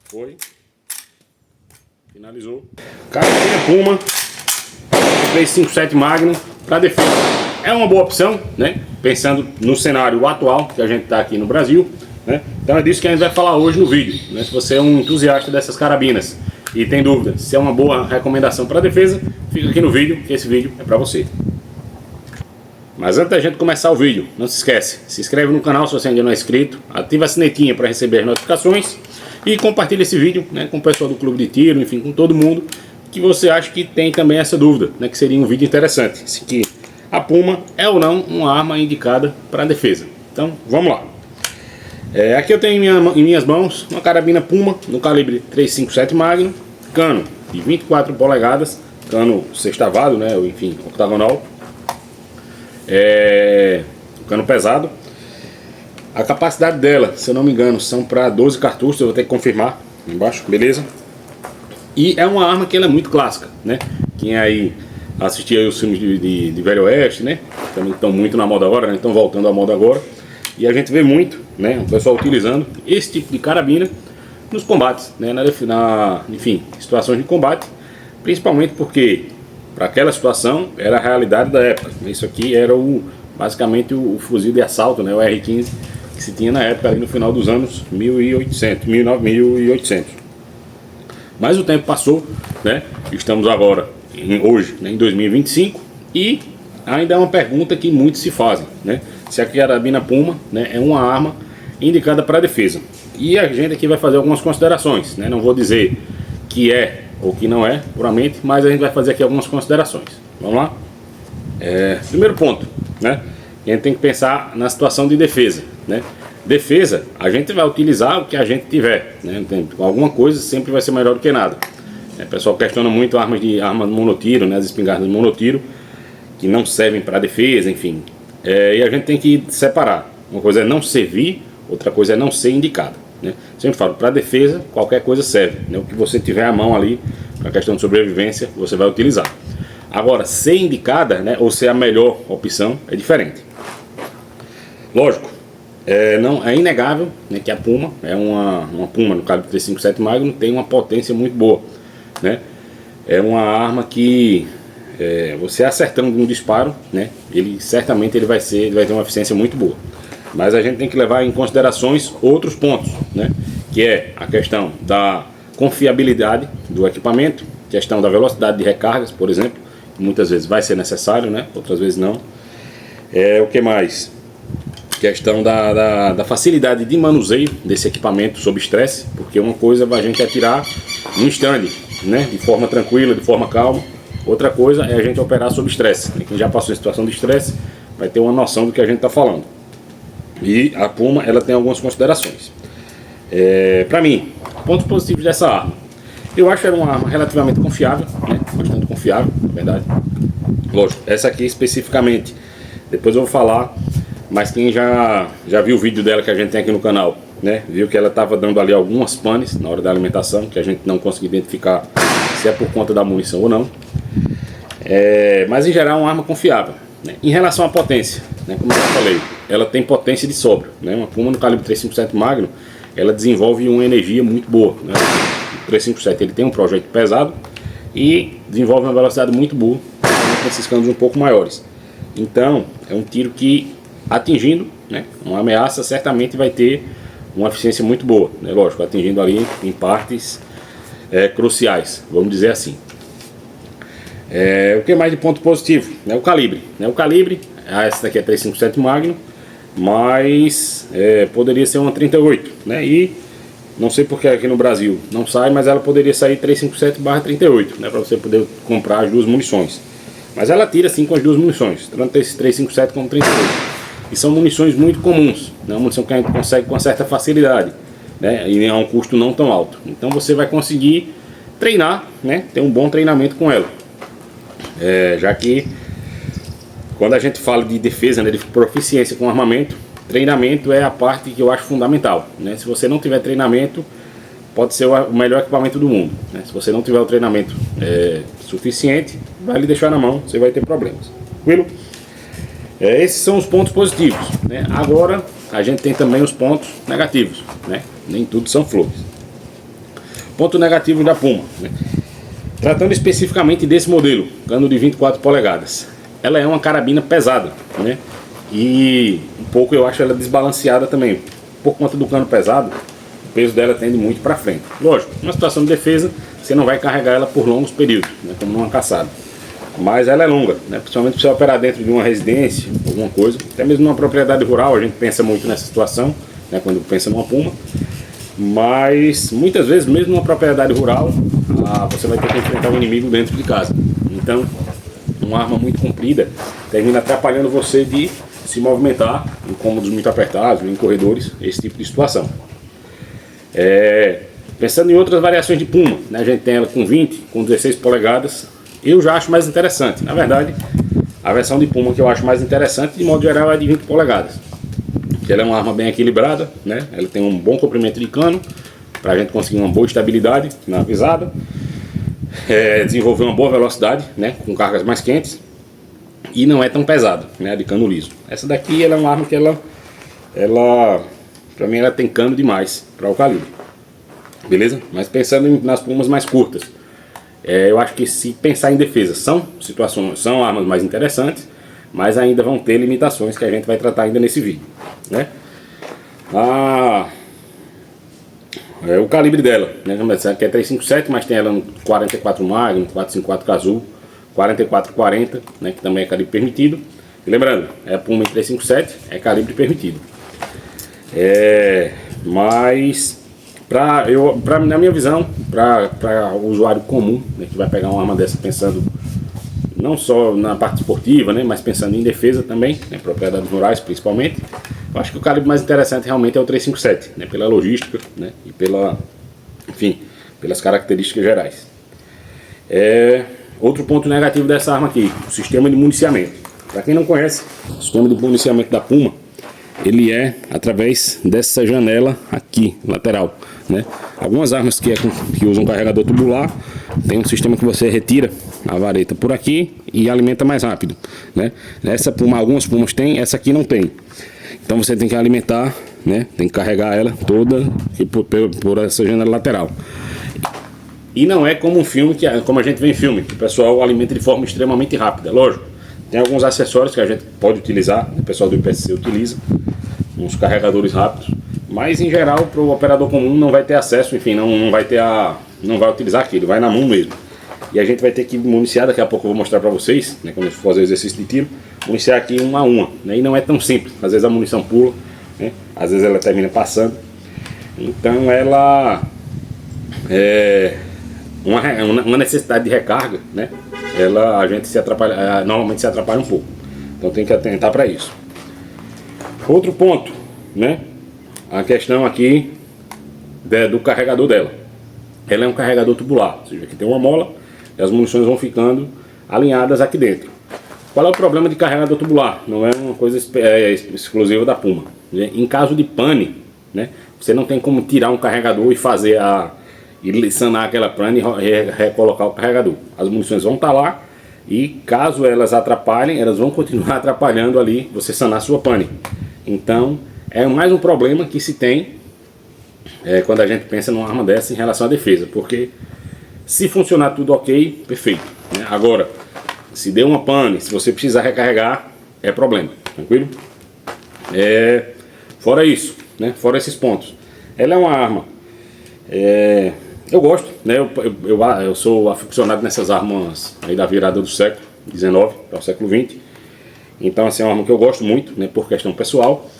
Foi. Finalizou. Carabina Puma 357 Magnum para defesa. É uma boa opção, né? Pensando no cenário atual que a gente está aqui no Brasil, né? Então é disso que a gente vai falar hoje no vídeo, né? Se você é um entusiasta dessas carabinas e tem dúvida se é uma boa recomendação para defesa, fica aqui no vídeo, que esse vídeo é para você. Mas antes da gente começar o vídeo, não se esquece, se inscreve no canal se você ainda não é inscrito, ativa a sinetinha para receber as notificações e compartilha esse vídeo, né, com o pessoal do clube de tiro, enfim, com todo mundo que você acha que tem também essa dúvida, né, que seria um vídeo interessante, se que a Puma é ou não uma arma indicada para defesa. Então, vamos lá. Aqui eu tenho em minhas mãos uma carabina Puma no calibre 357 Magnum, cano de 24 polegadas, cano sextavado, né, ou enfim, octagonal. Cano pesado. A capacidade dela, se eu não me engano, são para 12 cartuchos. Eu vou ter que confirmar embaixo, beleza? E é uma arma que ela é muito clássica, né? Quem aí assistia aí os filmes de Velho Oeste, né? Também estão muito na moda agora, né? Estão voltando à moda agora. E a gente vê muito, né? O pessoal utilizando esse tipo de carabina nos combates, né? Enfim, situações de combate. Principalmente porque para aquela situação era a realidade da época. Isso aqui era basicamente o fuzil de assalto, né, o R15, que se tinha na época, ali no final dos anos 1800. Mas o tempo passou, né? Estamos agora hoje, né, em 2025, e ainda é uma pergunta que muitos se fazem, né? Se a carabina Puma, né, é uma arma indicada para defesa. E a gente aqui vai fazer algumas considerações, né? Não vou dizer que é ou que não é, puramente, mas a gente vai fazer aqui algumas considerações. Vamos lá? Primeiro ponto, né? A gente tem que pensar na situação de defesa, né? Defesa, a gente vai utilizar o que a gente tiver, né? Alguma coisa sempre vai ser melhor do que nada. O pessoal questiona muito armas de monotiro, né? As espingardas de monotiro, que não servem para defesa, enfim. E a gente tem que separar. Uma coisa é não servir, outra coisa é não ser indicada. Né? Sempre falo, para defesa qualquer coisa serve, né? O que você tiver à mão ali para questão de sobrevivência você vai utilizar. Agora, ser indicada, né, ou ser a melhor opção é diferente. Lógico, não é inegável, né, que a Puma é uma Puma no calibre 357 Magnum, tem uma potência muito boa, né? É uma arma que você acertando um disparo, né, certamente ele vai ter uma eficiência muito boa. Mas a gente tem que levar em considerações outros pontos, né? Que é a questão da confiabilidade do equipamento, questão da velocidade de recargas, por exemplo, que muitas vezes vai ser necessário, né? Outras vezes não. O que mais? Questão da facilidade de manuseio desse equipamento sob estresse, porque uma coisa a gente atirar no stand, né? De forma tranquila, de forma calma. Outra coisa é a gente operar sob estresse. Quem já passou em situação de estresse vai ter uma noção do que a gente está falando. E a Puma, ela tem algumas considerações. Para mim, pontos positivos dessa arma: eu acho ela uma arma relativamente confiável, né? Bastante confiável, na verdade. Lógico, essa aqui especificamente, depois eu vou falar, mas quem já viu o vídeo dela que a gente tem aqui no canal, né? Viu que ela estava dando ali algumas panes na hora da alimentação, que a gente não conseguiu identificar se é por conta da munição ou não. Mas em geral é uma arma confiável, né? Em relação à potência, né, como eu já falei, ela tem potência de sobra, né? Uma Puma no calibre 357 Magnum, ela desenvolve uma energia muito boa, né? O 357 ele tem um projétil pesado e desenvolve uma velocidade muito boa com esses canos um pouco maiores. Então é um tiro que, atingindo, né, uma ameaça, certamente vai ter uma eficiência muito boa, né? Lógico, atingindo ali em partes cruciais, vamos dizer assim. O que mais de ponto positivo? O calibre, né? O calibre, essa daqui é 357 Magnum, mas poderia ser uma 38, né? E não sei porque aqui no Brasil não sai, mas ela poderia sair 357/38, né? Para você poder comprar as duas munições. Mas ela tira sim com as duas munições, tanto esse 357 como 38. E são munições muito comuns, né? Uma munição que a gente consegue com certa facilidade, né? E a um custo não tão alto. Então você vai conseguir treinar, né? Ter um bom treinamento com ela. Já que quando a gente fala de defesa, né, de proficiência com armamento, treinamento é a parte que eu acho fundamental, né? Se você não tiver treinamento, pode ser o melhor equipamento do mundo, né? Se você não tiver o treinamento suficiente, vai lhe deixar na mão, você vai ter problemas. Tranquilo? Esses são os pontos positivos, né? Agora a gente tem também os pontos negativos, né? Nem tudo são flores. Ponto negativo da Puma, né? Tratando especificamente desse modelo, cano de 24 polegadas. Ela é uma carabina pesada, né? E um pouco eu acho ela desbalanceada também. Por conta do cano pesado, o peso dela tende muito para frente. Lógico, numa situação de defesa, você não vai carregar ela por longos períodos, né? Como numa caçada. Mas ela é longa, né? Principalmente se você operar dentro de uma residência, alguma coisa. Até mesmo numa propriedade rural, a gente pensa muito nessa situação, né? Quando pensa numa Puma. Mas muitas vezes, mesmo numa propriedade rural, você vai ter que enfrentar um inimigo dentro de casa. Então, uma arma muito comprida termina atrapalhando você de se movimentar em cômodos muito apertados, em corredores, esse tipo de situação. Pensando em outras variações de Puma, né? A gente tem ela com 20, com 16 polegadas. Eu já acho mais interessante. Na verdade, a versão de Puma que eu acho mais interessante, de modo geral, é de 20 polegadas. Ela é uma arma bem equilibrada, né? Ela tem um bom comprimento de cano para a gente conseguir uma boa estabilidade na visada, desenvolver uma boa velocidade, né? Com cargas mais quentes, e não é tão pesada, né? De cano liso. Essa daqui ela é uma arma que ela para mim ela tem cano demais para o calibre, beleza? Mas pensando nas Pumas mais curtas, eu acho que se pensar em defesa são armas mais interessantes, mas ainda vão ter limitações que a gente vai tratar ainda nesse vídeo, né? O calibre dela, né? Aqui é 357, mas tem ela no 44 Magnum, 454 Cazoo, 4440, né? Que também é calibre permitido. E lembrando, é a Puma em 357, é calibre permitido. Mas na minha visão, para o usuário comum, né, que vai pegar uma arma dessa pensando não só na parte esportiva, né, mas pensando em defesa também, né, propriedades rurais principalmente, eu acho que o calibre mais interessante realmente é o 357, né, pela logística, né, e pelas características gerais. Outro ponto negativo dessa arma aqui, o sistema de municiamento. Para quem não conhece, o sistema de municiamento da Puma, ele é através dessa janela aqui, lateral, né? Algumas armas que usam carregador tubular, tem um sistema que você retira a vareta por aqui e alimenta mais rápido, né? Essa Puma, algumas Pumas tem, essa aqui não tem. Então você tem que alimentar, né? Tem que carregar ela toda por essa janela lateral. E não é como um filme, como a gente vê em filme, que o pessoal alimenta de forma extremamente rápida, lógico. Tem alguns acessórios que a gente pode utilizar, o pessoal do IPSC utiliza, uns carregadores rápidos, mas em geral para o operador comum não vai ter acesso, enfim, não vai utilizar aquilo, vai na mão mesmo. E a gente vai ter que municiar, daqui a pouco eu vou mostrar para vocês, né, quando eu for fazer o exercício de tiro, municiar aqui uma a uma, né, e não é tão simples, às vezes a munição pula, né, às vezes ela termina passando, então ela uma necessidade de recarga, né? A gente normalmente se atrapalha um pouco. Então tem que atentar para isso. Outro ponto, né? A questão aqui do carregador dela. Ela é um carregador tubular, ou seja, aqui tem uma mola e as munições vão ficando alinhadas aqui dentro. Qual é o problema de carregador tubular? Não é uma coisa exclusiva da Puma, né? Em caso de pane, né? Você não tem como tirar um carregador e fazer e sanar aquela pane e recolocar o carregador. As munições vão estar lá e caso elas atrapalhem, elas vão continuar atrapalhando ali você sanar a sua pane. Então é mais um problema que se tem quando a gente pensa numa arma dessa em relação à defesa, porque se funcionar tudo ok, perfeito, né? Agora, se der uma pane, se você precisar recarregar, é problema, tranquilo? Fora isso, né? Fora esses pontos, ela é uma arma eu gosto, né? Eu sou aficionado nessas armas aí da virada do século XIX para o século XX. Então assim, é uma arma que eu gosto muito, né? Por questão pessoal.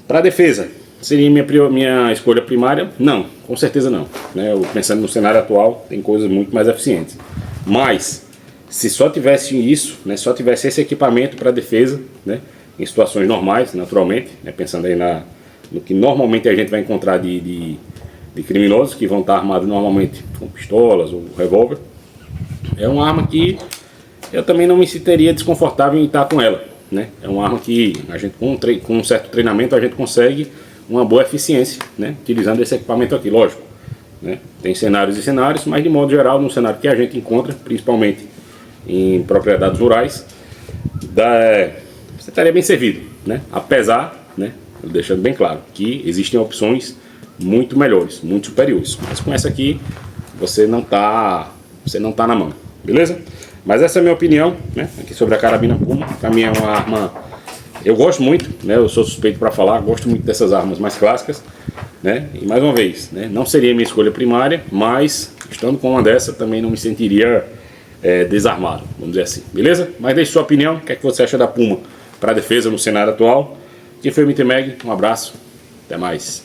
Para defesa, seria minha escolha primária? Não, com certeza não, né? Pensando no cenário atual, tem coisas muito mais eficientes. Mas, se só tivesse isso, né? Só tivesse esse equipamento para defesa, né? Em situações normais, naturalmente, né? Pensando aí no que normalmente a gente vai encontrar de criminosos que vão estar armados normalmente com pistolas ou revólver, é uma arma que eu também não me sentiria desconfortável em estar com ela, né? É uma arma que a gente com um certo treinamento a gente consegue uma boa eficiência, né? Utilizando esse equipamento aqui, lógico, né? Tem cenários e cenários, mas de modo geral no cenário que a gente encontra, principalmente em propriedades rurais, você estaria bem servido, né? Apesar, né? Deixando bem claro que existem opções muito melhores, muito superiores. Mas com essa aqui você não tá na mão, beleza? Mas essa é a minha opinião, né, aqui sobre a carabina Puma. Pra mim é uma arma, eu gosto muito, né, eu sou suspeito para falar, gosto muito dessas armas mais clássicas, né? E mais uma vez, né, não seria minha escolha primária, mas estando com uma dessa também não me sentiria desarmado, vamos dizer assim, beleza? Mas deixe sua opinião, o que é que você acha da Puma para defesa no cenário atual? Que foi o MT Mag, um abraço, até mais.